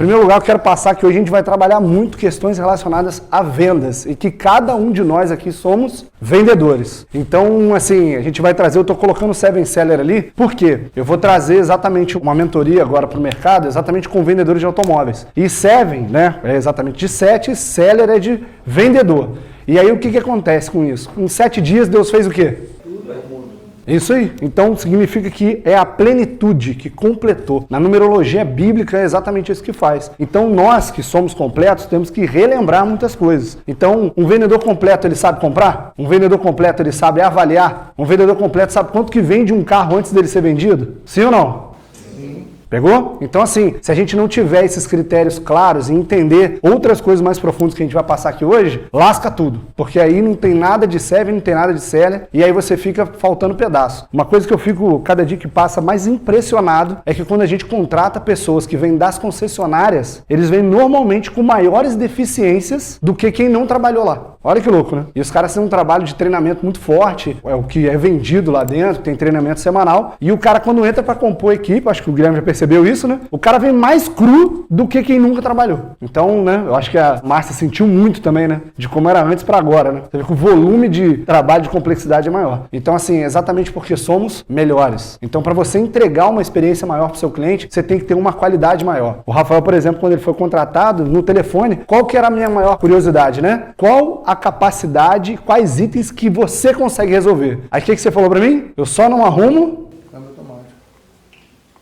primeiro lugar, eu quero passar que hoje a gente vai trabalhar muito questões relacionadas a vendas e que cada um de nós aqui somos vendedores. Então, assim, a gente vai trazer, eu estou colocando o Seven Seller ali, por quê? Eu vou trazer exatamente uma mentoria agora para o mercado, exatamente com vendedores de automóveis. E Seven, né, é exatamente de 7, Seller é de vendedor. E aí o que acontece com isso? Em 7 dias Deus fez o quê? Isso aí. Então significa que é a plenitude que completou. Na numerologia bíblica é exatamente isso que faz. Então nós que somos completos temos que relembrar muitas coisas. Então um vendedor completo ele sabe comprar? Um vendedor completo ele sabe avaliar? Um vendedor completo sabe quanto que vende um carro antes dele ser vendido? Sim ou não? Pegou? Então assim, se a gente não tiver esses critérios claros e entender outras coisas mais profundas que a gente vai passar aqui hoje, lasca tudo. Porque aí não tem nada de Seven, não tem nada de Seller, e aí você fica faltando pedaço. Uma coisa que eu fico, cada dia que passa, mais impressionado é que quando a gente contrata pessoas que vêm das concessionárias, eles vêm normalmente com maiores deficiências do que quem não trabalhou lá. Olha que louco, né? E os caras têm um trabalho de treinamento muito forte, é o que é vendido lá dentro, tem treinamento semanal, e o cara quando entra para compor a equipe, acho que o Guilherme já percebeu isso, né? O cara vem mais cru do que quem nunca trabalhou. Então, né, eu acho que a Márcia sentiu muito também, né? De como era antes para agora, né? Você vê que o volume de trabalho, de complexidade é maior. Então, assim, exatamente porque somos melhores. Então, para você entregar uma experiência maior para o seu cliente, você tem que ter uma qualidade maior. O Rafael, por exemplo, quando ele foi contratado, no telefone, qual que era a minha maior curiosidade, né? Qual a capacidade, quais itens que você consegue resolver? Aí o que você falou para mim? Eu só não arrumo câmbio automático.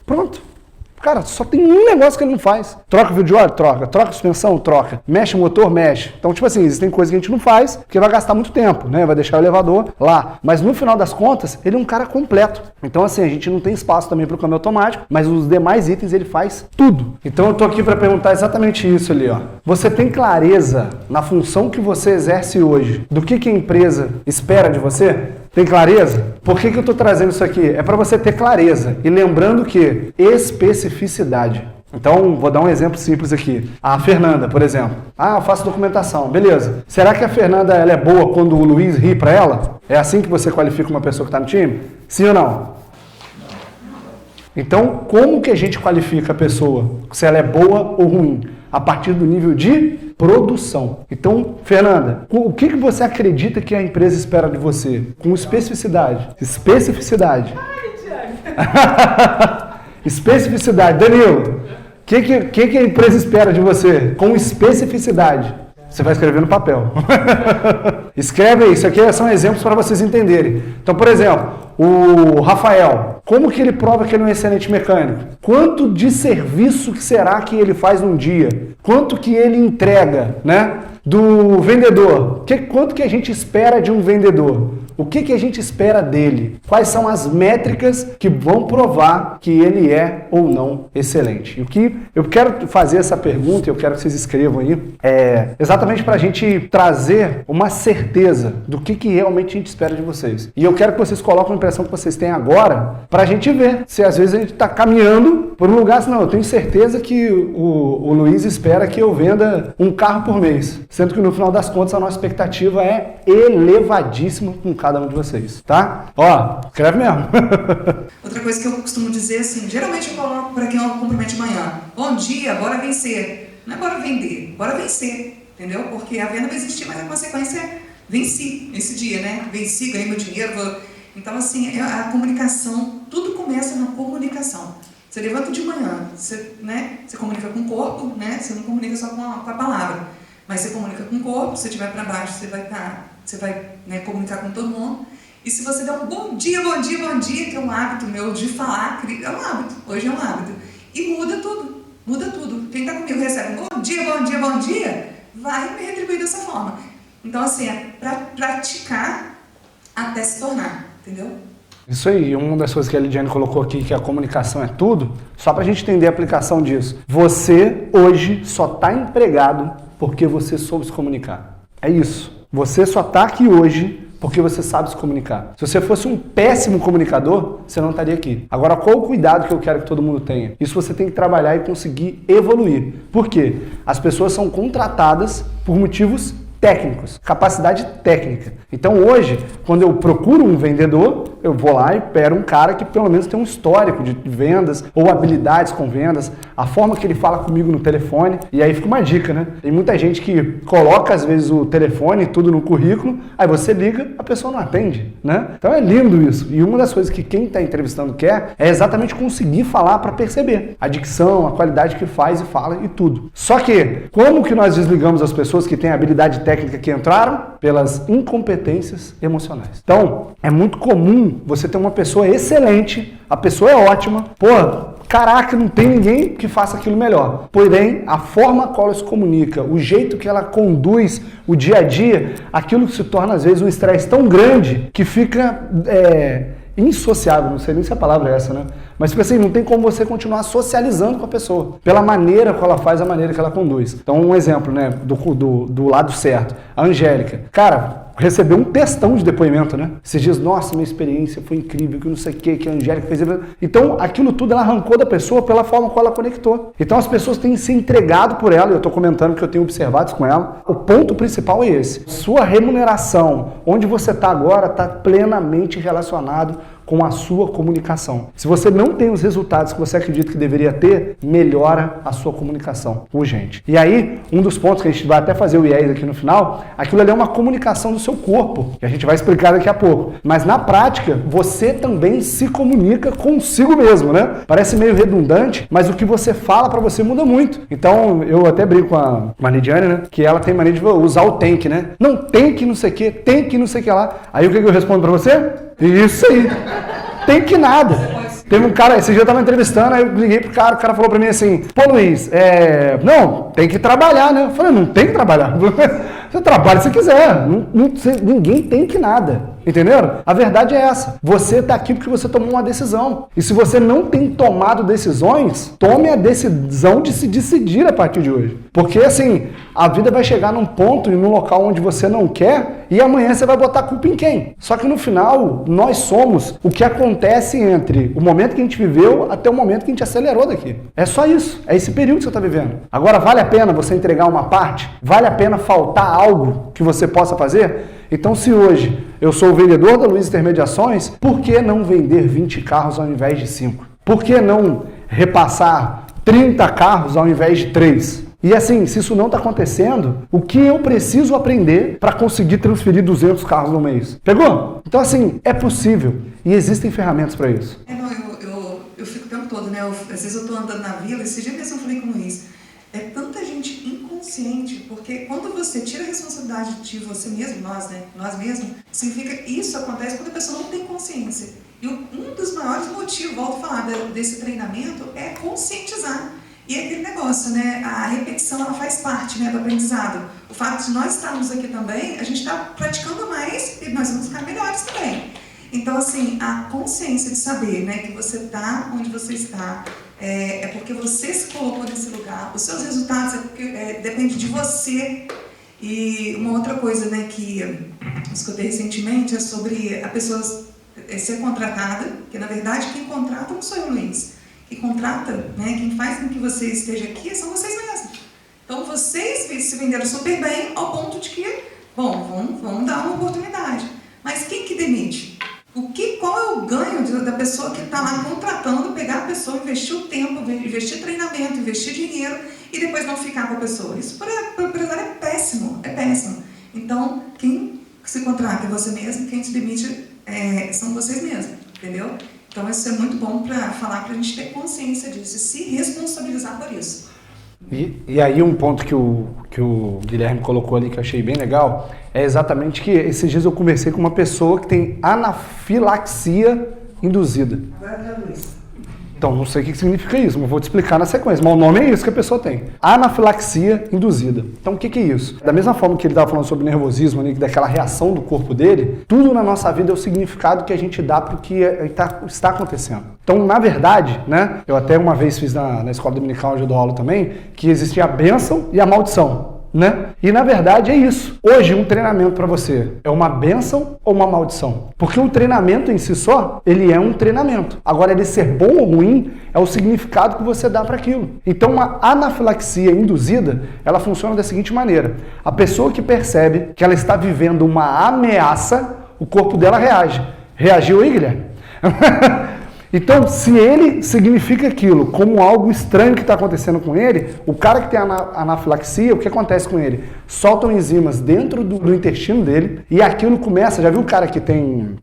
Pronto. Cara, só tem um negócio que ele não faz. Troca o fio de óleo? Troca. Troca a suspensão? Troca. Mexe o motor? Mexe. Então, tipo assim, existem coisas que a gente não faz, porque vai gastar muito tempo, né? Vai deixar o elevador lá. Mas no final das contas, ele é um cara completo. Então, assim, a gente não tem espaço também para o câmbio automático, mas os demais itens ele faz tudo. Então, eu tô aqui para perguntar exatamente isso ali, ó. Você tem clareza na função que você exerce hoje, do que a empresa espera de você? Tem clareza? Por que eu estou trazendo isso aqui? É para você ter clareza. E lembrando que especificidade. Então, vou dar um exemplo simples aqui. A Fernanda, por exemplo. Ah, eu faço documentação. Beleza. Será que a Fernanda ela é boa quando o Luiz ri para ela? É assim que você qualifica uma pessoa que está no time? Sim ou não? Então, como que a gente qualifica a pessoa? Se ela é boa ou ruim? A partir do nível de produção. Então, Fernanda, o que você acredita que a empresa espera de você? Com especificidade. Especificidade. Especificidade. Danilo, o que a empresa espera de você? Com especificidade. Você vai escrever no papel. Escreve aí. Isso aqui são exemplos para vocês entenderem. Então, por exemplo, o Rafael, como que ele prova que ele é um excelente mecânico? Quanto de serviço que será que ele faz num dia? Quanto que ele entrega, né? Do vendedor. Quanto que a gente espera de um vendedor? O que a gente espera dele? Quais são as métricas que vão provar que ele é ou não excelente? E o que eu quero fazer essa pergunta, eu quero que vocês escrevam aí, é exatamente para a gente trazer uma certeza do que realmente a gente espera de vocês. E eu quero que vocês coloquem a impressão que vocês têm agora para a gente ver se às vezes a gente está caminhando por um lugar assim, não, eu tenho certeza que o Luiz espera que eu venda um carro por mês, sendo que no final das contas a nossa expectativa é elevadíssima com cada um de vocês, tá? Ó, escreve mesmo. Outra coisa que eu costumo dizer assim, geralmente eu coloco para quem eu cumprimento de manhã, bom dia, bora vencer. Não é bora vender, bora vencer, entendeu? Porque a venda vai existir, mas a consequência é venci esse dia, né? Venci, ganhei meu dinheiro. Então, assim, a comunicação, tudo começa na comunicação. Você levanta de manhã, você comunica com o corpo, né? Você não comunica só com a palavra, mas você comunica com o corpo, se você estiver para baixo, você vai comunicar com todo mundo. E se você der um bom dia, bom dia, bom dia, que é um hábito meu de falar, é um hábito, hoje é um hábito. E muda tudo, muda tudo. Quem está comigo recebe um bom dia, bom dia, bom dia, vai me retribuir dessa forma. Então, assim, é para praticar até se tornar, entendeu? Isso aí, uma das coisas que a Lidiane colocou aqui, que a comunicação é tudo, só para a gente entender a aplicação disso. Você hoje só está empregado porque você soube se comunicar. É isso. Você só está aqui hoje porque você sabe se comunicar. Se você fosse um péssimo comunicador, você não estaria aqui. Agora, qual o cuidado que eu quero que todo mundo tenha? Isso você tem que trabalhar e conseguir evoluir. Por quê? As pessoas são contratadas por motivos técnicos, capacidade técnica. Então hoje, quando eu procuro um vendedor, eu vou lá e pego um cara que pelo menos tem um histórico de vendas ou habilidades com vendas, a forma que ele fala comigo no telefone, e aí fica uma dica, né? Tem muita gente que coloca às vezes o telefone e tudo no currículo, aí você liga, a pessoa não atende, né? Então é lindo isso. E uma das coisas que quem está entrevistando quer é exatamente conseguir falar para perceber a dicção, a qualidade que faz e fala e tudo. Só que, como que nós desligamos as pessoas que têm habilidade técnica que entraram? Pelas incompetências emocionais. Então, é muito comum você ter uma pessoa excelente, a pessoa é ótima, pô, caraca, não tem ninguém que faça aquilo melhor. Porém, a forma qual ela se comunica, o jeito que ela conduz o dia a dia, aquilo que se torna às vezes um estresse tão grande que fica insociável, não sei nem se a palavra é essa, né? Mas tipo assim, não tem como você continuar socializando com a pessoa, pela maneira que ela faz, a maneira que ela conduz. Então, um exemplo, né, do lado certo, a Angélica. Cara, recebeu um textão de depoimento, né? Esses dias, nossa, minha experiência foi incrível, que não sei o que a Angélica fez. Então, aquilo tudo ela arrancou da pessoa pela forma como ela conectou. Então, as pessoas têm se entregado por ela, eu estou comentando que eu tenho observado isso com ela. O ponto principal é esse. Sua remuneração, onde você está agora, está plenamente relacionado com a sua comunicação. Se você não tem os resultados que você acredita que deveria ter, melhora a sua comunicação urgente. E aí, um dos pontos que a gente vai até fazer o IES aqui no final, aquilo ali é uma comunicação do seu corpo, que a gente vai explicar daqui a pouco. Mas na prática, você também se comunica consigo mesmo, né? Parece meio redundante, mas o que você fala para você muda muito. Então, eu até brinco com a Lidiane, né? Que ela tem mania de usar o tem que, né? Não, tem que não sei o que, tem que não sei o que lá. Aí o que eu respondo para você? Isso aí. Tem que nada. Teve um cara, esse dia eu tava entrevistando, aí eu liguei pro cara, o cara falou pra mim assim, pô Luiz, não, tem que trabalhar, né? Eu falei, não tem que trabalhar. Você trabalha se quiser, ninguém tem que nada. Entenderam? A verdade é essa. Você está aqui porque você tomou uma decisão. E se você não tem tomado decisões, tome a decisão de se decidir a partir de hoje. Porque assim, a vida vai chegar num ponto e num local onde você não quer e amanhã você vai botar a culpa em quem? Só que no final, nós somos o que acontece entre o momento que a gente viveu até o momento que a gente acelerou daqui. É só isso. É esse período que você está vivendo. Agora, vale a pena você entregar uma parte? Vale a pena faltar algo que você possa fazer? Então, se hoje eu sou o vendedor da Luiz Intermediações, por que não vender 20 carros ao invés de 5? Por que não repassar 30 carros ao invés de 3? E assim, se isso não está acontecendo, o que eu preciso aprender para conseguir transferir 200 carros no mês? Pegou? Então, assim, é possível e existem ferramentas para isso. Eu fico o tempo todo, né? Às vezes eu estou andando na vila, esse dia mesmo eu falei com o Luiz. É tanta gente inconsciente, porque quando você tira a responsabilidade de você mesmo, nós mesmos, significa isso acontece quando a pessoa não tem consciência. E um dos maiores motivos, volto a falar, desse treinamento é conscientizar. E é aquele negócio, né? A repetição, ela faz parte, né, do aprendizado. O fato de nós estarmos aqui também, a gente está praticando mais e nós vamos ficar melhores também. Então, assim, a consciência de saber, né, que você está onde você está, é porque você se colocou nesse lugar. Os seus resultados depende de você. E uma outra coisa, né, que eu escutei recentemente é sobre a pessoa ser contratada, que na verdade quem contrata não sou eu, Luiz. Quem contrata, né, quem faz com que você esteja aqui são vocês mesmos. Então vocês se venderam super bem ao ponto de que, bom, vamos dar uma oportunidade. Mas quem que demite? Qual é o ganho da pessoa que está lá contratando, pegar a pessoa, investir o tempo, investir treinamento, investir dinheiro e depois não ficar com a pessoa? Isso para o empresário é péssimo, é péssimo. Então, quem se contrata é você mesmo, quem se demite são vocês mesmos, entendeu? Então, isso é muito bom para falar, para a gente ter consciência disso e se responsabilizar por isso. E aí um ponto que o Guilherme colocou ali que eu achei bem legal é exatamente que esses dias eu conversei com uma pessoa que tem anafilaxia induzida. Então, não sei o que significa isso, mas vou te explicar na sequência. Mas o nome é isso que a pessoa tem. Anafilaxia induzida. Então, o que é isso? Da mesma forma que ele estava falando sobre nervosismo, né, daquela reação do corpo dele, tudo na nossa vida é o significado que a gente dá para o que está acontecendo. Então, na verdade, né, eu até uma vez fiz na escola dominical onde eu dou aula também, que existia a bênção e a maldição. né? E na verdade é isso. Hoje um treinamento para você é uma bênção ou uma maldição? Porque o treinamento em si só, ele é um treinamento. Agora ele ser bom ou ruim é o significado que você dá para aquilo. Então uma anafilaxia induzida, ela funciona da seguinte maneira. A pessoa que percebe que ela está vivendo uma ameaça, o corpo dela reage. Reagiu aí, Guilherme? Então, se ele significa aquilo como algo estranho que está acontecendo com ele, o cara que tem anafilaxia, o que acontece com ele? Soltam enzimas dentro do intestino dele e aquilo começa, já viu o cara que tem,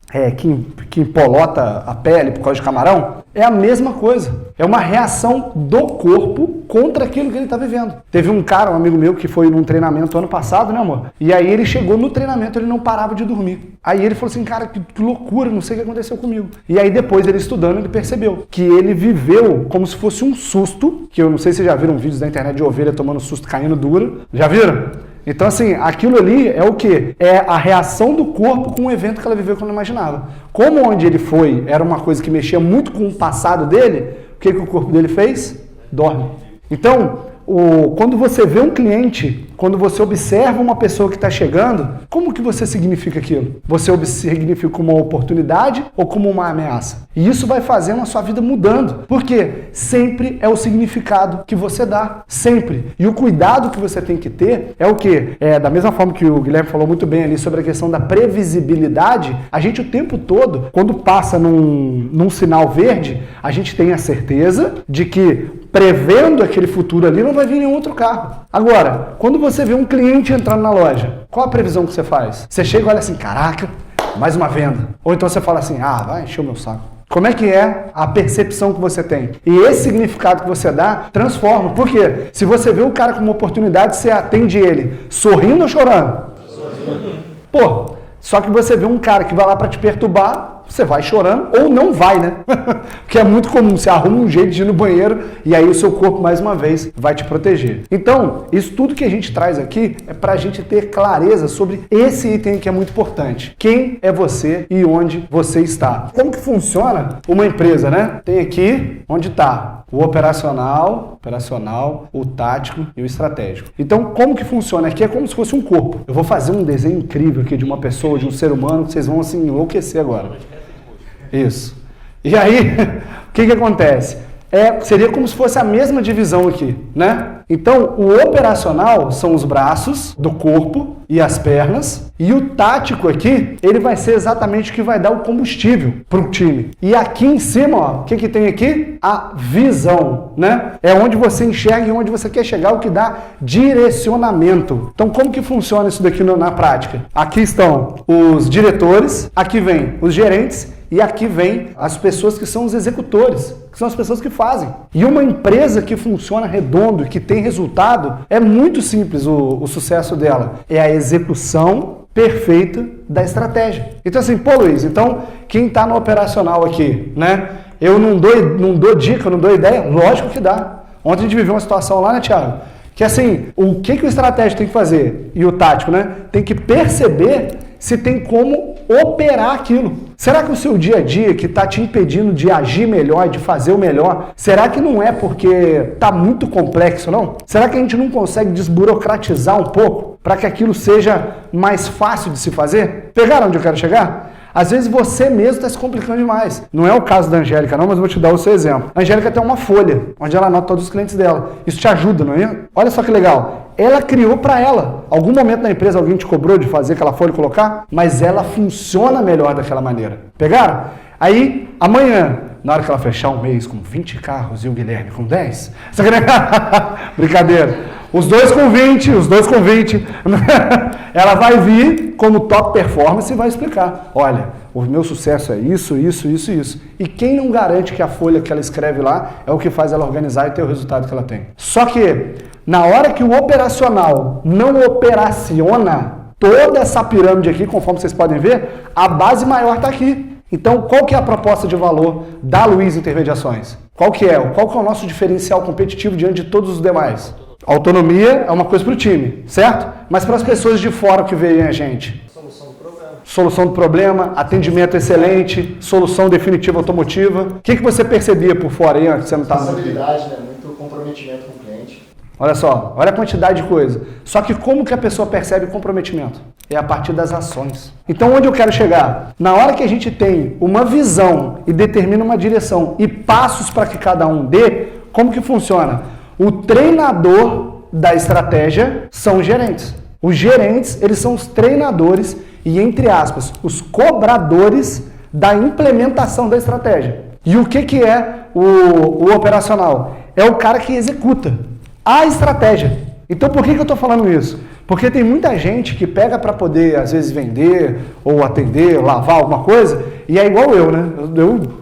que empolota a pele por causa de camarão? É a mesma coisa. É uma reação do corpo contra aquilo que ele está vivendo. Teve um cara, um amigo meu, que foi num treinamento ano passado, né, amor? E aí ele chegou no treinamento, ele não parava de dormir. Aí ele falou assim, cara, que loucura, não sei o que aconteceu comigo. E aí depois ele estudando, ele percebeu que ele viveu como se fosse um susto, que eu não sei se vocês já viram vídeos da internet de ovelha tomando susto caindo dura. Já viram? Então, assim, aquilo ali é o quê? É a reação do corpo com um evento que ela viveu que ela não imaginava. Como onde ele foi era uma coisa que mexia muito com o passado dele, o que o corpo dele fez? Dorme. Então, quando você vê um cliente, quando você observa uma pessoa que está chegando, como que você significa aquilo? Você significa como uma oportunidade ou como uma ameaça? E isso vai fazendo a sua vida mudando. Porque sempre é o significado que você dá. Sempre. E o cuidado que você tem que ter é o quê? Da mesma forma que o Guilherme falou muito bem ali sobre a questão da previsibilidade, a gente o tempo todo, quando passa num sinal verde, a gente tem a certeza de que prevendo aquele futuro ali, não vai vir nenhum outro carro. Agora, quando você vê um cliente entrando na loja, qual a previsão que você faz? Você chega e olha assim, caraca, mais uma venda. Ou então você fala assim, vai encher o meu saco. Como é que é a percepção que você tem? E esse significado que você dá, transforma. Por quê? Se você vê o cara com uma oportunidade, você atende ele sorrindo ou chorando? Pô, só que você vê um cara que vai lá para te perturbar, você vai chorando ou não vai, né? Porque é muito comum, você arruma um jeito de ir no banheiro e aí o seu corpo, mais uma vez, vai te proteger. Então, isso tudo que a gente traz aqui é pra gente ter clareza sobre esse item que é muito importante. Quem é você e onde você está? Como que funciona uma empresa, né? Tem aqui onde está o operacional, o tático e o estratégico. Então, como que funciona? Aqui é como se fosse um corpo. Eu vou fazer um desenho incrível aqui de uma pessoa, de um ser humano, que vocês vão assim enlouquecer agora. Isso. E aí, o que acontece? Seria como se fosse a mesma divisão aqui, né? Então, o operacional são os braços do corpo e as pernas, e o tático aqui, ele vai ser exatamente o que vai dar o combustível para o time. E aqui em cima, ó, o que tem aqui? A visão, né? É onde você enxerga e onde você quer chegar, o que dá direcionamento. Então, como que funciona isso daqui na prática? Aqui estão os diretores, aqui vem os gerentes, e aqui vem as pessoas que são os executores, que são as pessoas que fazem. E uma empresa que funciona redondo e que tem resultado, é muito simples o sucesso dela. É a execução perfeita da estratégia. Então assim, pô Luiz, então quem está no operacional aqui, né? Eu não dou dica, não dou ideia? Lógico que dá. Ontem a gente viveu uma situação lá, né, Thiago? Que assim, o que o estratégico tem que fazer? E o tático, né? Tem que perceber se tem como operar aquilo. Será que o seu dia a dia que está te impedindo de agir melhor, de fazer o melhor, será que não é porque está muito complexo, não? Será que a gente não consegue desburocratizar um pouco para que aquilo seja mais fácil de se fazer? Pegaram onde eu quero chegar? Às vezes você mesmo está se complicando demais. Não é o caso da Angélica não, mas eu vou te dar o seu exemplo. A Angélica tem uma folha, onde ela anota todos os clientes dela. Isso te ajuda, não é? Olha só que legal. Ela criou para ela. Algum momento na empresa alguém te cobrou de fazer aquela folha e colocar? Mas ela funciona melhor daquela maneira. Pegaram? Aí, amanhã, na hora que ela fechar um mês com 20 carros e o Guilherme com 10, brincadeira. Os dois com 20. Ela vai vir como top performance e vai explicar. Olha, o meu sucesso é isso. E quem não garante que a folha que ela escreve lá é o que faz ela organizar e ter o resultado que ela tem? Só que, na hora que o operacional não operaciona, toda essa pirâmide aqui, conforme vocês podem ver, a base maior está aqui. Então, qual que é a proposta de valor da Luiz Intermediações? Qual que é o nosso diferencial competitivo diante de todos os demais? Autonomia é uma coisa para o time, certo? Mas para as pessoas de fora que veem a gente? Solução do problema, atendimento excelente, solução definitiva automotiva. O que você percebia por fora aí antes? Você não estava... Responsabilidade, né? Muito comprometimento com o cliente. Olha só, olha a quantidade de coisa. Só que como que a pessoa percebe comprometimento? É a partir das ações. Então, onde eu quero chegar? Na hora que a gente tem uma visão e determina uma direção e passos para que cada um dê, como que funciona? O treinador da estratégia são os gerentes. Os gerentes, eles são os treinadores e, entre aspas, os cobradores da implementação da estratégia. E o que é o operacional? É o cara que executa a estratégia. Então, por que eu estou falando isso? Porque tem muita gente que pega para poder, às vezes, vender, ou atender, lavar alguma coisa, e é igual eu, né?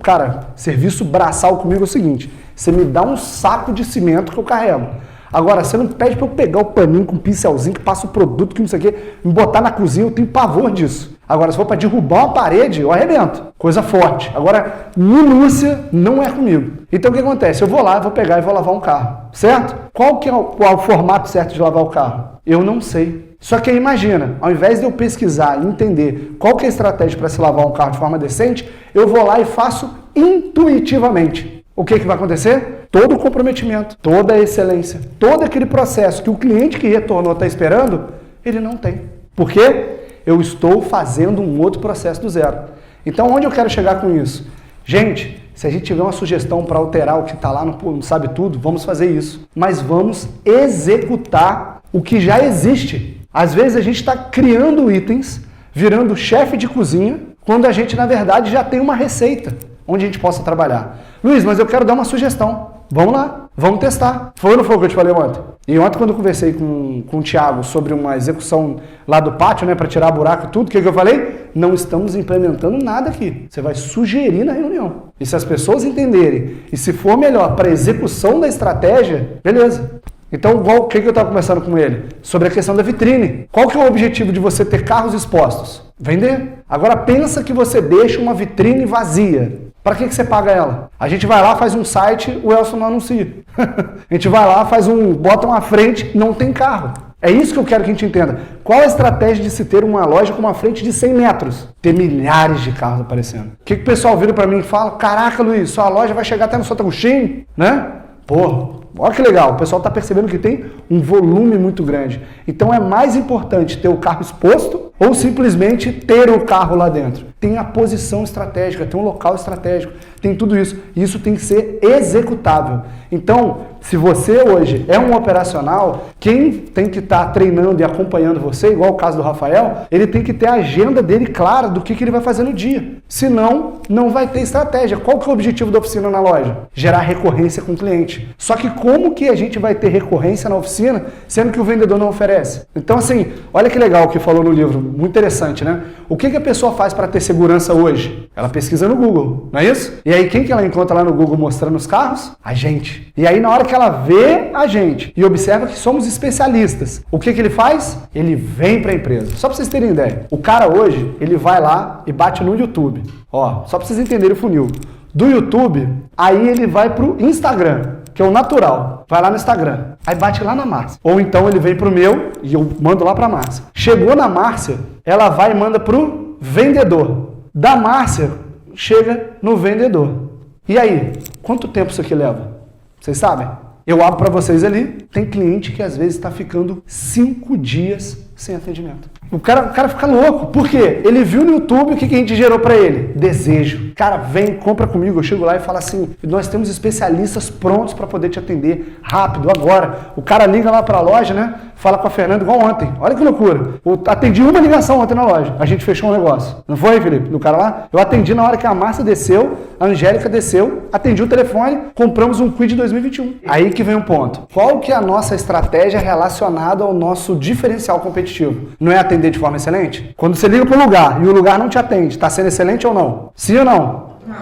Cara, serviço braçal comigo é o seguinte, você me dá um saco de cimento que eu carrego. Agora, você não pede para eu pegar o paninho com um pincelzinho que passa o produto, que não sei o quê, me botar na cozinha, eu tenho pavor disso. Agora, se for para derrubar uma parede, eu arrebento. Coisa forte. Agora, minúcia não é comigo. Então, o que acontece? Eu vou lá, vou pegar e vou lavar um carro, certo? Qual que é o formato certo de lavar o carro? Eu não sei. Só que aí, imagina, ao invés de eu pesquisar e entender qual que é a estratégia para se lavar um carro de forma decente, eu vou lá e faço intuitivamente. O que vai acontecer? Todo o comprometimento, toda a excelência, todo aquele processo que o cliente que retornou está esperando, ele não tem. Por quê? Eu estou fazendo um outro processo do zero. Então, onde eu quero chegar com isso? Gente, se a gente tiver uma sugestão para alterar o que está lá no Sabe Tudo, vamos fazer isso. Mas vamos executar o que já existe. Às vezes a gente está criando itens, virando chefe de cozinha, quando a gente, na verdade, já tem uma receita onde a gente possa trabalhar. Luiz, mas eu quero dar uma sugestão. Vamos lá, vamos testar. Foi ou não foi o que eu te falei ontem? E ontem, quando eu conversei com o Thiago sobre uma execução lá do pátio, né, para tirar buraco e tudo, o que eu falei? Não estamos implementando nada aqui. Você vai sugerir na reunião. E se as pessoas entenderem, e se for melhor para a execução da estratégia, beleza. Então, o que eu estava conversando com ele? Sobre a questão da vitrine. Qual que é o objetivo de você ter carros expostos? Vender. Agora, pensa que você deixa uma vitrine vazia. Para que você paga ela? A gente vai lá, faz um site, o Elson não anuncia. A gente vai lá, bota uma frente, não tem carro. É isso que eu quero que a gente entenda. Qual a estratégia de se ter uma loja com uma frente de 100 metros? Ter milhares de carros aparecendo. O que o pessoal vira para mim e fala? Caraca, Luiz, sua loja vai chegar até no Santo Agostinho, né? Pô, olha que legal. O pessoal está percebendo que tem um volume muito grande. Então é mais importante ter o carro exposto ou simplesmente ter o carro lá dentro? Tem a posição estratégica, tem um local estratégico, tem tudo isso. E isso tem que ser executável. Então, se você hoje é um operacional, quem tem que estar treinando e acompanhando você, igual o caso do Rafael, ele tem que ter a agenda dele clara do que ele vai fazer no dia. Senão, não vai ter estratégia. Qual que é o objetivo da oficina na loja? Gerar recorrência com o cliente. Só que como que a gente vai ter recorrência na oficina, sendo que o vendedor não oferece? Então, assim, olha que legal o que falou no livro. Muito interessante, né? O que a pessoa faz para ter segurança hoje? Ela pesquisa no Google, não é isso? E aí, quem que ela encontra lá no Google mostrando os carros? A gente. E aí, na hora que ela vê a gente e observa que somos especialistas, o que ele faz? Ele vem para a empresa. Só para vocês terem ideia. O cara hoje, ele vai lá e bate no YouTube. Ó, só para vocês entenderem o funil. Do YouTube, aí ele vai pro Instagram, que é o natural. Vai lá no Instagram, aí bate lá na Márcia. Ou então ele vem pro meu e eu mando lá pra Márcia. Chegou na Márcia, ela vai e manda pro vendedor. Da Márcia, chega no vendedor. E aí, quanto tempo isso aqui leva? Vocês sabem? Eu abro para vocês ali, tem cliente que às vezes está ficando 5 dias sem atendimento. O cara fica louco. Por quê? Ele viu no YouTube o que a gente gerou para ele? Desejo. Cara, vem, compra comigo. Eu chego lá e falo assim, nós temos especialistas prontos para poder te atender rápido, agora. O cara liga lá para a loja, né? Fala com a Fernanda igual ontem. Olha que loucura. Eu atendi uma ligação ontem na loja. A gente fechou um negócio. Não foi, Felipe? Do cara lá? Eu atendi na hora que a Márcia desceu, a Angélica desceu, atendi o telefone, compramos um Kwid 2021. Aí que vem um ponto. Qual que é a nossa estratégia relacionada ao nosso diferencial competitivo? Não é atender de forma excelente? Quando você liga para o lugar e o lugar não te atende, está sendo excelente ou não? Sim ou não? Não.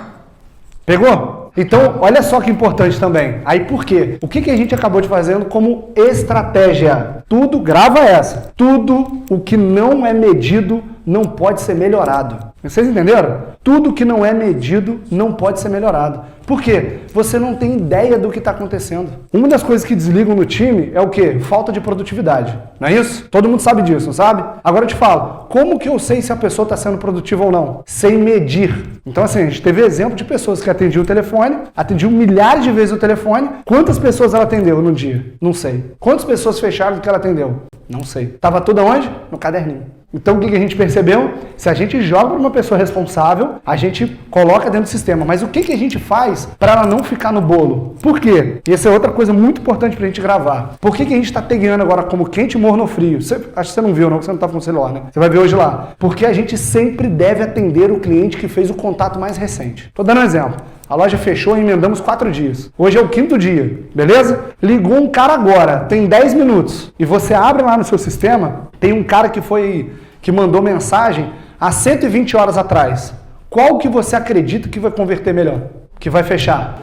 Pegou? Então, olha só que importante também. Aí por quê? O que a gente acabou de fazendo como estratégia? Tudo, grava essa. Tudo o que não é medido não pode ser melhorado. Vocês entenderam? Tudo que não é medido não pode ser melhorado. Por quê? Você não tem ideia do que está acontecendo. Uma das coisas que desligam no time é o quê? Falta de produtividade. Não é isso? Todo mundo sabe disso, não sabe? Agora eu te falo, como que eu sei se a pessoa está sendo produtiva ou não? Sem medir. Então assim, a gente teve exemplo de pessoas que atendiam o telefone, atendiam milhares de vezes o telefone. Quantas pessoas ela atendeu no dia? Não sei. Quantas pessoas fecharam do que ela atendeu? Não sei. Tava tudo aonde? No caderninho. Então o que a gente percebeu? Se a gente joga para uma pessoa responsável, a gente coloca dentro do sistema. Mas o que a gente faz para ela não ficar no bolo? Por quê? E essa é outra coisa muito importante para a gente gravar. Por que a gente está tagueando agora como quente, morno ou frio? Acho que você não viu, não, porque você não está com o celular, né? Você vai ver hoje lá. Porque a gente sempre deve atender o cliente que fez o contato mais recente. Estou dando um exemplo. A loja fechou e emendamos 4 dias. Hoje é o 5º dia, beleza? Ligou um cara agora, tem 10 minutos. E você abre lá no seu sistema, tem um cara que mandou mensagem há 120 horas atrás. Qual que você acredita que vai converter melhor? Que vai fechar?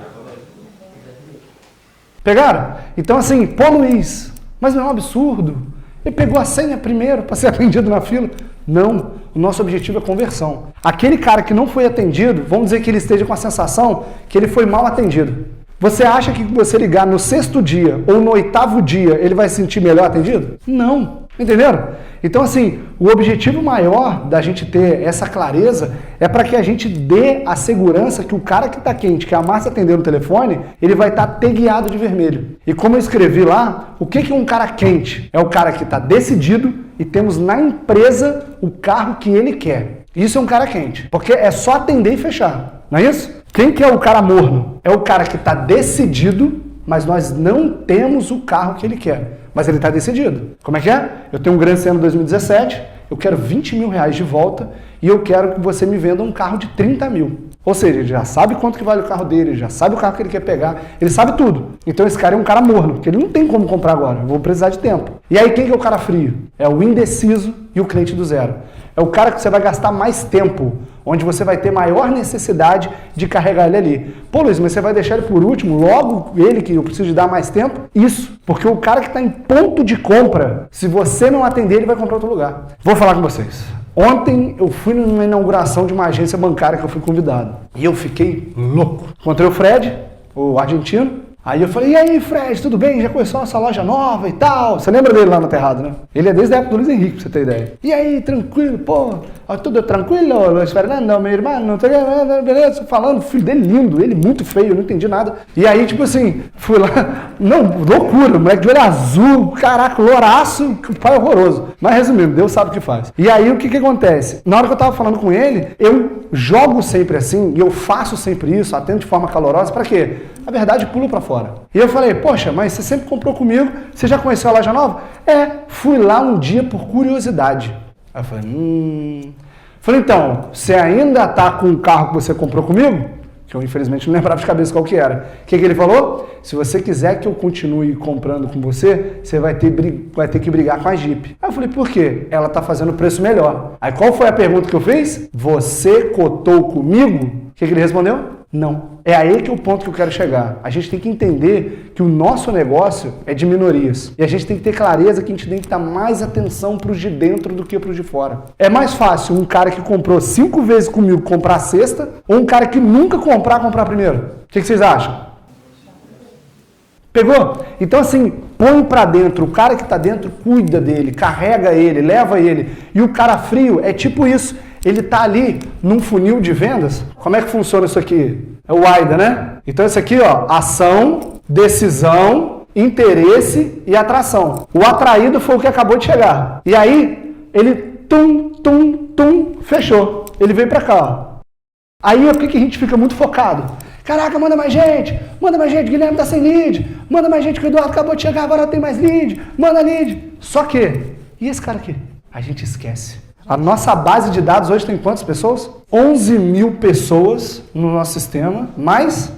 Pegaram? Então assim, pô Luiz, mas não é um absurdo. Ele pegou a senha primeiro para ser atendido na fila. Não, o nosso objetivo é conversão. Aquele cara que não foi atendido, vamos dizer que ele esteja com a sensação que ele foi mal atendido. Você acha que você ligar no 6º dia ou no 8º dia, ele vai se sentir melhor atendido? Não. Entenderam? Então, assim, o objetivo maior da gente ter essa clareza é para que a gente dê a segurança que o cara que está quente, que a Márcia atendeu no telefone, ele vai estar tagueado de vermelho. E como eu escrevi lá, o que é um cara quente? É o cara que está decidido e temos na empresa o carro que ele quer. Isso é um cara quente, porque é só atender e fechar, não é isso? Quem que é o cara morno? É o cara que está decidido, mas nós não temos o carro que ele quer. Mas ele está decidido. Como é que é? Eu tenho um Gran Siena 2017, eu quero 20 mil reais de volta e eu quero que você me venda um carro de 30 mil. Ou seja, ele já sabe quanto que vale o carro dele, já sabe o carro que ele quer pegar, ele sabe tudo. Então esse cara é um cara morno, porque ele não tem como comprar agora, eu vou precisar de tempo. E aí quem que é o cara frio? É o indeciso e o cliente do zero. É o cara que você vai gastar mais tempo, onde você vai ter maior necessidade de carregar ele ali. Pô, Luiz, mas você vai deixar ele por último, logo ele que eu preciso de dar mais tempo? Isso, porque o cara que está em ponto de compra, se você não atender, ele vai comprar outro lugar. Vou falar com vocês. Ontem eu fui numa inauguração de uma agência bancária que eu fui convidado. E eu fiquei louco. Encontrei o Fred, o argentino. Aí eu falei, e aí Fred, tudo bem? Já conheceu nossa loja nova e tal? Você lembra dele lá no Terrado, né? Ele é desde a época do Luiz Henrique, pra você ter ideia. E aí, tranquilo, pô, tudo tranquilo, Luiz Fernando, meu irmão, não tem beleza, falando, filho dele lindo, ele muito feio, eu não entendi nada. E aí, tipo assim, fui lá, não, loucura, moleque de olho azul, caraca, louraço, pai horroroso. Mas resumindo, Deus sabe o que faz. E aí, o que acontece? Na hora que eu tava falando com ele, eu jogo sempre assim, e eu faço sempre isso, atendo de forma calorosa, pra quê? A verdade pula pra fora. E eu falei, poxa, mas você sempre comprou comigo, você já conheceu a loja nova? É, fui lá um dia por curiosidade. Aí eu falei, Falei, então, você ainda tá com o carro que você comprou comigo? Que eu infelizmente não lembrava de cabeça qual que era. O que ele falou? Se você quiser que eu continue comprando com você, você vai ter que brigar com a Jeep. Aí eu falei, por quê? Ela tá fazendo preço melhor. Aí qual foi a pergunta que eu fiz? Você cotou comigo? O que ele respondeu? Não. É aí que é o ponto que eu quero chegar. A gente tem que entender que o nosso negócio é de minorias. E a gente tem que ter clareza que a gente tem que dar mais atenção para os de dentro do que para os de fora. É mais fácil um cara que comprou 5 vezes comigo comprar a sexta ou um cara que nunca comprar primeiro? O que vocês acham? Pegou? Então assim, põe pra dentro. O cara que tá dentro cuida dele, carrega ele, leva ele. E o cara frio é tipo isso. Ele tá ali num funil de vendas. Como é que funciona isso aqui? É o AIDA, né? Então isso aqui, ó, ação, decisão, interesse e atração. O atraído foi o que acabou de chegar. E aí, ele fechou. Ele veio pra cá, ó. Aí é porque a gente fica muito focado. Caraca, manda mais gente, Guilherme tá sem lead, manda mais gente que o Eduardo acabou de chegar, agora tem mais lead, manda lead. Só que, e esse cara aqui? A gente esquece. A nossa base de dados hoje tem quantas pessoas? 11 mil pessoas no nosso sistema, mas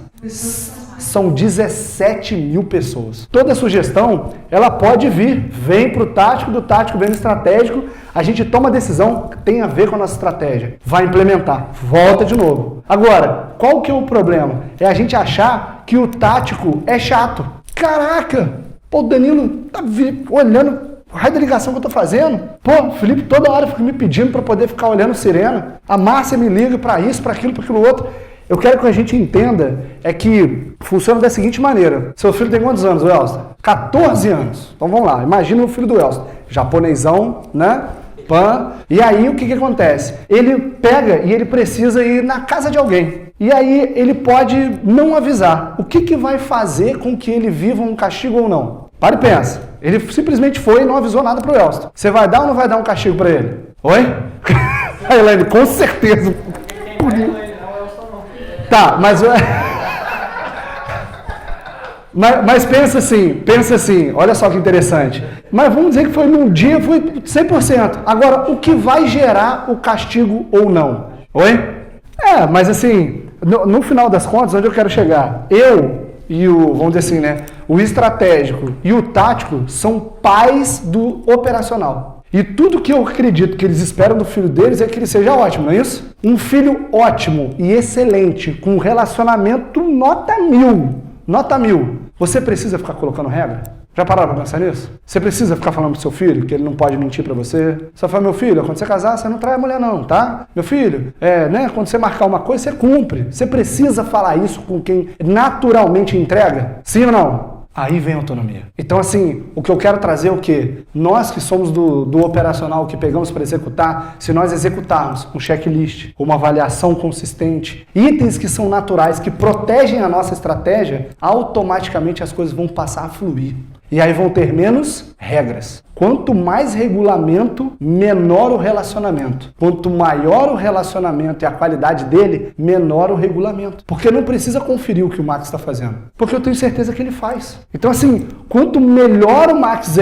são 17 mil pessoas. Toda sugestão, ela pode vir, vem para o tático, do tático vem no estratégico, a gente toma a decisão que tem a ver com a nossa estratégia, vai implementar, volta de novo. Agora, qual que é o problema? É a gente achar que o tático é chato. Caraca, pô, o Danilo tá olhando o raio da ligação que eu tô fazendo. Pô, o Felipe toda hora fica me pedindo para poder ficar olhando sirena. A Márcia me liga para isso, para aquilo outro. Eu quero que a gente entenda é que funciona da seguinte maneira. Seu filho tem quantos anos, Elster? 14 anos. Então vamos lá, imagina o filho do Elster. Japonesão, né? Pan. E aí o que acontece? Ele pega e ele precisa ir na casa de alguém. E aí ele pode não avisar. O que vai fazer com que ele viva um castigo ou não? Para e pensa. Ele simplesmente foi e não avisou nada pro Elster. Você vai dar ou não vai dar um castigo para ele? Oi? A Elaine, com certeza. Tá, mas pensa assim, olha só que interessante. Mas vamos dizer que foi num dia, foi 100%. Agora, o que vai gerar o castigo ou não? Oi? Mas assim, no final das contas, onde eu quero chegar? Eu e vamos dizer assim, né? O estratégico e o tático são pais do operacional. E tudo que eu acredito que eles esperam do filho deles é que ele seja ótimo, não é isso? Um filho ótimo e excelente, com relacionamento nota 1000. Nota 1000. Você precisa ficar colocando regra? Já pararam para pensar nisso? Você precisa ficar falando pro seu filho que ele não pode mentir para você? Você fala, meu filho, quando você casar, você não trai a mulher não, tá? Meu filho, quando você marcar uma coisa, você cumpre. Você precisa falar isso com quem naturalmente entrega? Sim ou não? Aí vem a autonomia. Então, assim, o que eu quero trazer é o quê? Nós que somos do operacional, que pegamos para executar, se nós executarmos um checklist, uma avaliação consistente, itens que são naturais, que protegem a nossa estratégia, automaticamente as coisas vão passar a fluir. E aí vão ter menos regras. Quanto mais regulamento, menor o relacionamento. Quanto maior o relacionamento e a qualidade dele, menor o regulamento. Porque não precisa conferir o que o Max está fazendo. Porque eu tenho certeza que ele faz. Então assim, quanto melhor o Max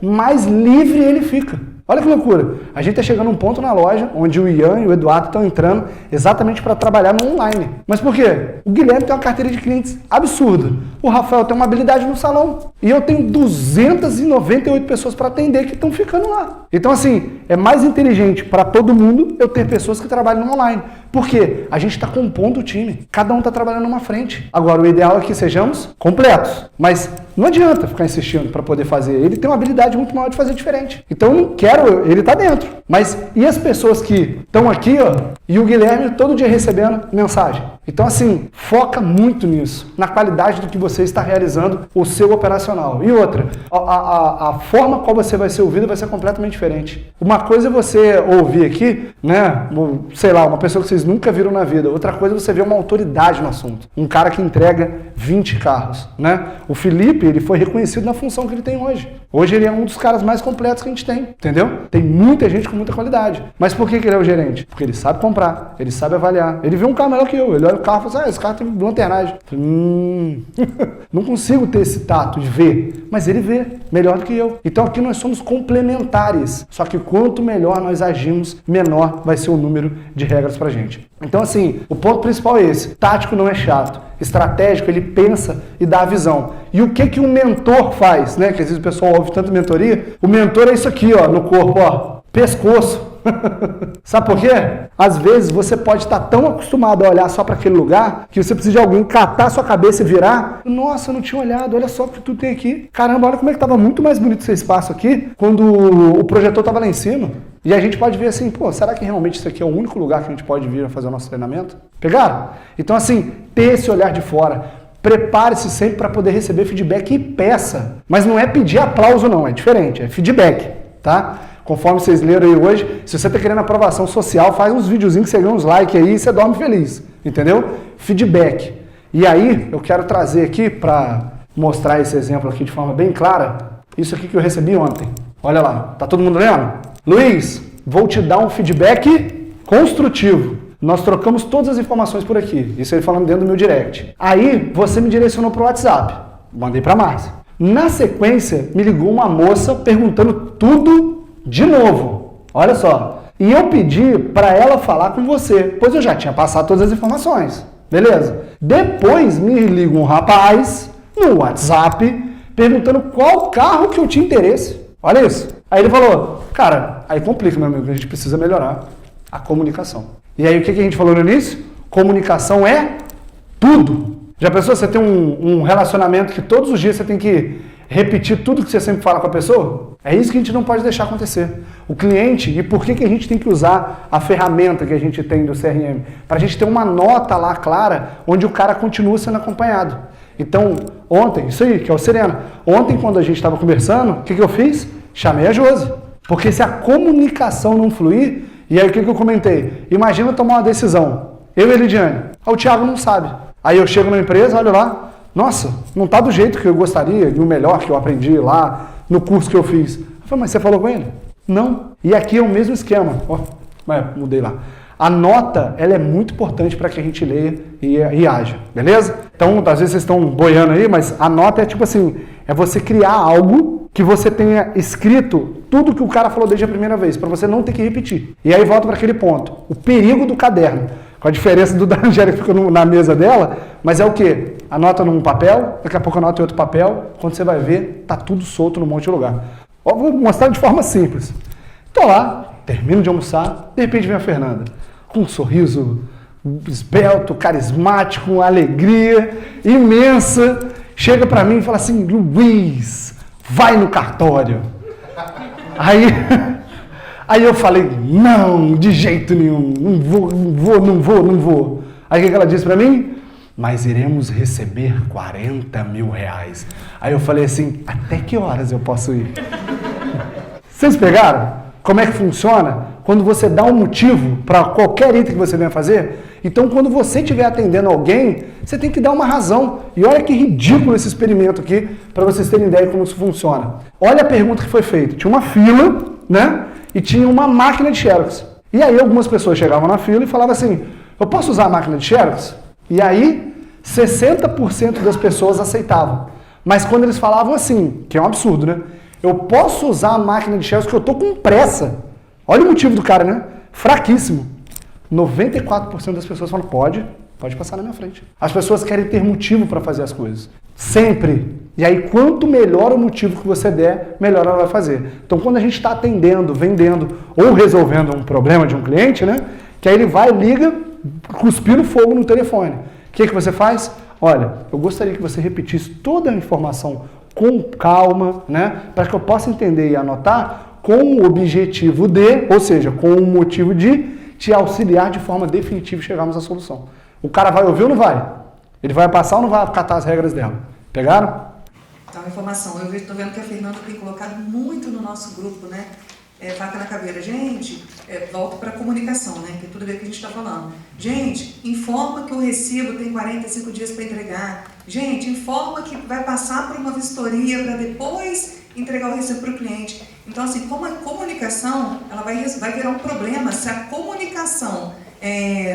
mais livre ele fica. Olha que loucura. A gente está chegando a um ponto na loja onde o Ian e o Eduardo estão entrando exatamente para trabalhar no online. Mas por quê? O Guilherme tem uma carteira de clientes absurda. O Rafael tem uma habilidade no salão. E eu tenho 298 pessoas para atender que estão ficando lá. Então assim, é mais inteligente para todo mundo eu ter pessoas que trabalham no online. Por quê? A gente está compondo o time. Cada um está trabalhando numa frente. Agora, o ideal é que sejamos completos. Mas não adianta ficar insistindo para poder fazer. Ele tem uma habilidade muito maior de fazer diferente. Então eu não quero, ele está dentro. Mas e as pessoas que estão aqui, e o Guilherme todo dia recebendo mensagem? Então assim, foca muito nisso, na qualidade do que você está realizando o seu operacional. E outra, a forma qual você vai ser ouvido vai ser completamente diferente. Uma coisa é você ouvir aqui, né, sei lá, uma pessoa que vocês nunca viram na vida. Outra coisa é você ver uma autoridade no assunto. Um cara que entrega 20 carros, né? O Felipe, ele foi reconhecido na função que ele tem hoje. Hoje ele é um dos caras mais completos que a gente tem, entendeu? Tem muita gente com muita qualidade. Mas por que ele é o gerente? Porque ele sabe comprar, ele sabe avaliar. Ele vê um carro melhor que eu, ele olha o carro e fala assim, esse carro tem lanternagem. Não consigo ter esse tato de ver, mas ele vê melhor do que eu. Então aqui nós somos complementares. Só que quanto melhor nós agimos, menor vai ser o número de regras pra gente. Então assim, o ponto principal é esse. Tático não é chato. Estratégico, ele pensa e dá a visão. E o que um mentor faz, né? Que às vezes o pessoal ouve tanto mentoria. O mentor é isso aqui, no corpo, pescoço. Sabe por quê? Às vezes você pode estar tão acostumado a olhar só para aquele lugar que você precisa de alguém catar sua cabeça e virar. Nossa, eu não tinha olhado, olha só o que tu tem aqui. Caramba, olha como é que estava muito mais bonito esse espaço aqui quando o projetor estava lá em cima. E a gente pode ver assim, será que realmente isso aqui é o único lugar que a gente pode vir a fazer o nosso treinamento? Pegaram? Então assim, ter esse olhar de fora. Prepare-se sempre para poder receber feedback e peça. Mas não é pedir aplauso não, é diferente, é feedback, tá? Conforme vocês leram aí hoje, se você está querendo aprovação social, faz uns videozinhos que você ganha uns likes aí e você dorme feliz, entendeu? Feedback. E aí, eu quero trazer aqui para mostrar esse exemplo aqui de forma bem clara, isso aqui que eu recebi ontem. Olha lá, tá todo mundo lendo? Luiz, vou te dar um feedback construtivo. Nós trocamos todas as informações por aqui, isso aí falando dentro do meu direct. Aí, você me direcionou para o WhatsApp, mandei para a Márcia. Na sequência, me ligou uma moça perguntando tudo de novo, olha só. E eu pedi para ela falar com você, pois eu já tinha passado todas as informações. Beleza? Depois me liga um rapaz no WhatsApp perguntando qual carro que eu tinha interesse. Olha isso. Aí ele falou, cara, aí complica, meu amigo, a gente precisa melhorar a comunicação. E aí o que a gente falou no início? Comunicação é tudo. Já pensou você tem um relacionamento que todos os dias você tem que repetir tudo que você sempre fala com a pessoa? É isso que a gente não pode deixar acontecer. O cliente, e por que a gente tem que usar a ferramenta que a gente tem do CRM? Para a gente ter uma nota lá clara, onde o cara continua sendo acompanhado. Então, ontem, isso aí, que é o Serena. Ontem, quando a gente estava conversando, o que eu fiz? Chamei a Josi. Porque se a comunicação não fluir, e aí o que eu comentei? Imagina eu tomar uma decisão, eu e a Elidiane. Aí o Thiago não sabe. Aí eu chego na empresa, olho lá, nossa, não está do jeito que eu gostaria, e o melhor que eu aprendi lá, no curso que eu fiz. Eu falei, mas você falou com ele? Não. E aqui é o mesmo esquema. Ó, mudei lá. A nota, ela é muito importante para que a gente leia e haja, beleza? Então, às vezes vocês estão boiando aí, mas a nota é tipo assim, é você criar algo que você tenha escrito tudo que o cara falou desde a primeira vez, para você não ter que repetir. E aí volta para aquele ponto, o perigo do caderno, com a diferença do da Angélica que fica na mesa dela, mas é o quê? Anota num papel, daqui a pouco anota em outro papel, quando você vai ver, tá tudo solto num monte de lugar. Ó, vou mostrar de forma simples. Tô lá, termino de almoçar, de repente vem a Fernanda, com um sorriso esbelto, carismático, uma alegria imensa, chega para mim e fala assim, Luiz, vai no cartório. Aí eu falei, não, de jeito nenhum, não vou. Aí o que ela disse para mim? Mas iremos receber 40 mil reais. Aí eu falei assim, até que horas eu posso ir? Vocês pegaram? Como é que funciona? Quando você dá um motivo para qualquer item que você venha fazer, então quando você estiver atendendo alguém, você tem que dar uma razão. E olha que ridículo esse experimento aqui, para vocês terem ideia de como isso funciona. Olha a pergunta que foi feita. Tinha uma fila, né? E tinha uma máquina de Xerox. E aí algumas pessoas chegavam na fila e falavam assim, eu posso usar a máquina de Xerox? E aí 60% das pessoas aceitavam. Mas quando eles falavam assim, que é um absurdo, né? Eu posso usar a máquina de Xerox porque eu tô com pressa. Olha o motivo do cara, né? Fraquíssimo. 94% das pessoas falam, pode passar na minha frente. As pessoas querem ter motivo para fazer as coisas. Sempre. E aí, quanto melhor o motivo que você der, melhor ela vai fazer. Então, quando a gente está atendendo, vendendo ou resolvendo um problema de um cliente, né? Que aí ele vai, liga, cuspindo fogo no telefone. O que você faz? Olha, eu gostaria que você repetisse toda a informação com calma, né? Para que eu possa entender e anotar com o objetivo de, ou seja, com o motivo de te auxiliar de forma definitiva e chegarmos à solução. O cara vai ouvir ou não vai? Ele vai passar ou não vai acatar as regras dela? Pegaram? Então, informação. Eu estou vendo que a Fernanda tem colocado muito no nosso grupo, né? Faca na caveira. Gente, volto para a comunicação, né? Que é tudo a ver que a gente está falando. Gente, informa que o recibo tem 45 dias para entregar. Gente, informa que vai passar por uma vistoria para depois entregar o recibo para o cliente. Então, assim, como a comunicação, ela vai virar um problema se a comunicação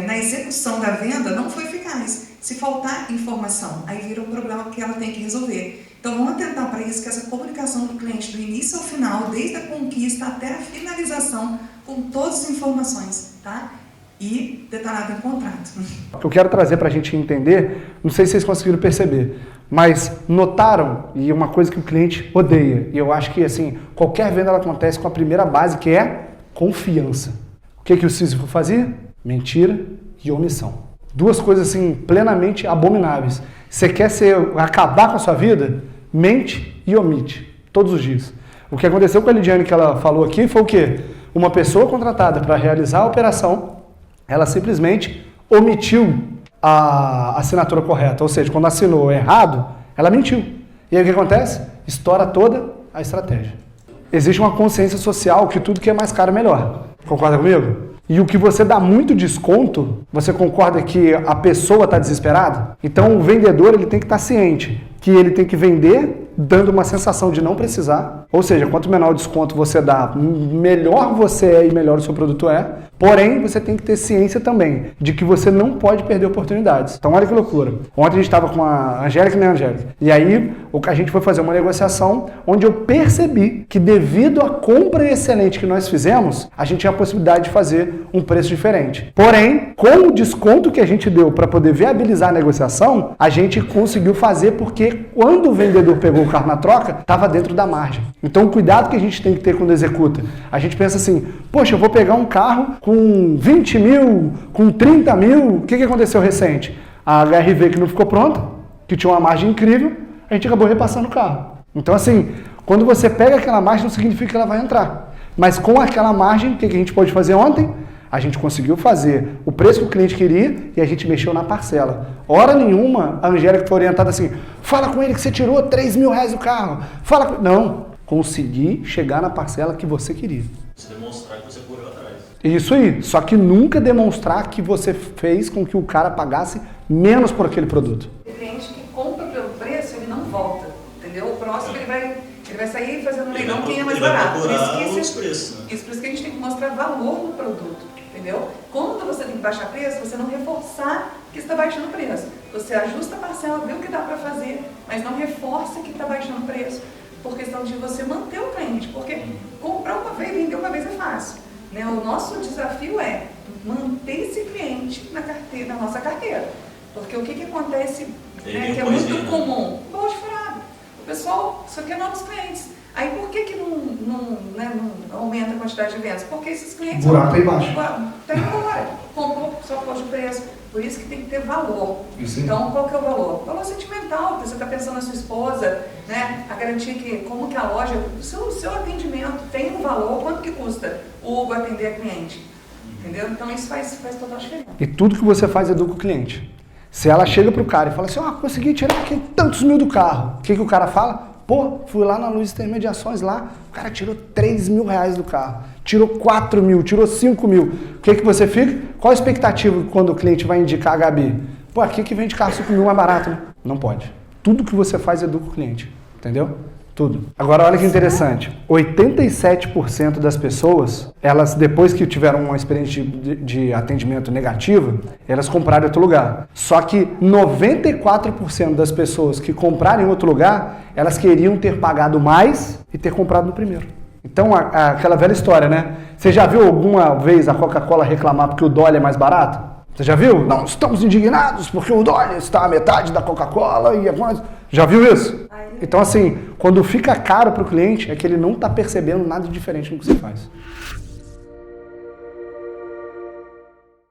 na execução da venda não for eficaz. Se faltar informação, aí vira um problema que ela tem que resolver. Então, vamos atentar para isso, que essa comunicação do cliente, do início ao final, desde a conquista até a finalização, com todas as informações, tá? E detalhado em contrato. O que eu quero trazer para a gente entender, não sei se vocês conseguiram perceber, mas notaram, e uma coisa que o cliente odeia, e eu acho que assim, qualquer venda ela acontece com a primeira base, que é confiança. O que o Sísifo fazia? Mentira e omissão. Duas coisas assim, plenamente abomináveis. Você quer acabar com a sua vida? Mente e omite, todos os dias. O que aconteceu com a Lidiane, que ela falou aqui, foi o quê? Uma pessoa contratada para realizar a operação, ela simplesmente omitiu a assinatura correta, ou seja, quando assinou errado, ela mentiu. E aí o que acontece? Estoura toda a estratégia. Existe uma consciência social que tudo que é mais caro é melhor. Concorda comigo? E o que você dá muito desconto, você concorda que a pessoa está desesperada? Então o vendedor ele tem que estar ciente que ele tem que vender dando uma sensação de não precisar. Ou seja, quanto menor o desconto você dá, melhor você é e melhor o seu produto é. Porém, você tem que ter ciência também de que você não pode perder oportunidades. Então, olha que loucura. Ontem a gente estava com a Angélica, né, Angélica? E aí, a gente foi fazer uma negociação onde eu percebi que devido à compra excelente que nós fizemos, a gente tinha a possibilidade de fazer um preço diferente. Porém, com o desconto que a gente deu para poder viabilizar a negociação, a gente conseguiu fazer porque quando o vendedor pegou o carro na troca, estava dentro da margem. Então, o cuidado que a gente tem que ter quando executa. A gente pensa assim, poxa, eu vou pegar um carro com 20 mil, com 30 mil, o que aconteceu recente? A HRV que não ficou pronta, que tinha uma margem incrível, a gente acabou repassando o carro. Então, assim, Quando você pega aquela margem, não significa que ela vai entrar. Mas com aquela margem, o que a gente pôde fazer ontem? A gente conseguiu fazer o preço que o cliente queria e a gente mexeu na parcela. Hora nenhuma, a Angélica foi orientada assim, fala com ele que você tirou 3 mil reais do carro. Não, consegui chegar na parcela que você queria. Você demonstrar que você correu atrás. Isso aí, só que nunca demonstrar que você fez com que o cara pagasse menos por aquele produto. O cliente que compra pelo preço, ele não volta, entendeu? O próximo ele vai sair fazendo um leilão quem é mais barato. Por isso que por isso que a gente tem que mostrar valor no produto, entendeu? Quando você tem que baixar preço, você não reforçar que está baixando o preço. Você ajusta a parcela, vê o que dá para fazer, mas não reforça que está baixando o preço, por questão de você manter o cliente, porque comprar uma vez, vender uma vez é fácil. Né? O nosso desafio é manter esse cliente na nossa carteira. Porque o que acontece, né, que é muito comum? Balde furado. O pessoal só quer novos clientes. Aí por que não aumenta a quantidade de vendas? Porque esses clientes... Buraco aí embaixo. Está indo embora. Comprou só por causa de preço. Por isso que tem que ter valor. Isso. Então, qual que é o valor? Valor sentimental. Você está pensando na sua esposa, né? A garantia que, como que a loja, o seu atendimento tem um valor, quanto que custa o Hugo atender a cliente? Entendeu? Então, isso faz total diferença. E tudo que você faz educa o cliente. Se ela chega pro cara e fala assim, consegui tirar aqui tantos mil do carro. O que o cara fala? Pô, fui lá na Luz Intermediações lá, o cara tirou 3 mil reais do carro, tirou 4 mil, tirou 5 mil. O que você fica? Qual a expectativa quando o cliente vai indicar a Gabi? Pô, aqui que vende carro 5 mil mais barato, né? Não pode. Tudo que você faz educa o cliente, entendeu? Tudo. Agora, olha que interessante. 87% das pessoas, elas, depois que tiveram uma experiência de atendimento negativa, elas compraram em outro lugar. Só que 94% das pessoas que compraram em outro lugar, elas queriam ter pagado mais e ter comprado no primeiro. Então, aquela velha história, né? Você já viu alguma vez a Coca-Cola reclamar porque o dólar é mais barato? Você já viu? Não, estamos indignados porque o dólar está a metade da Coca-Cola e algumas... Já viu isso? Então, assim, quando fica caro para o cliente, é que ele não está percebendo nada diferente no que você faz.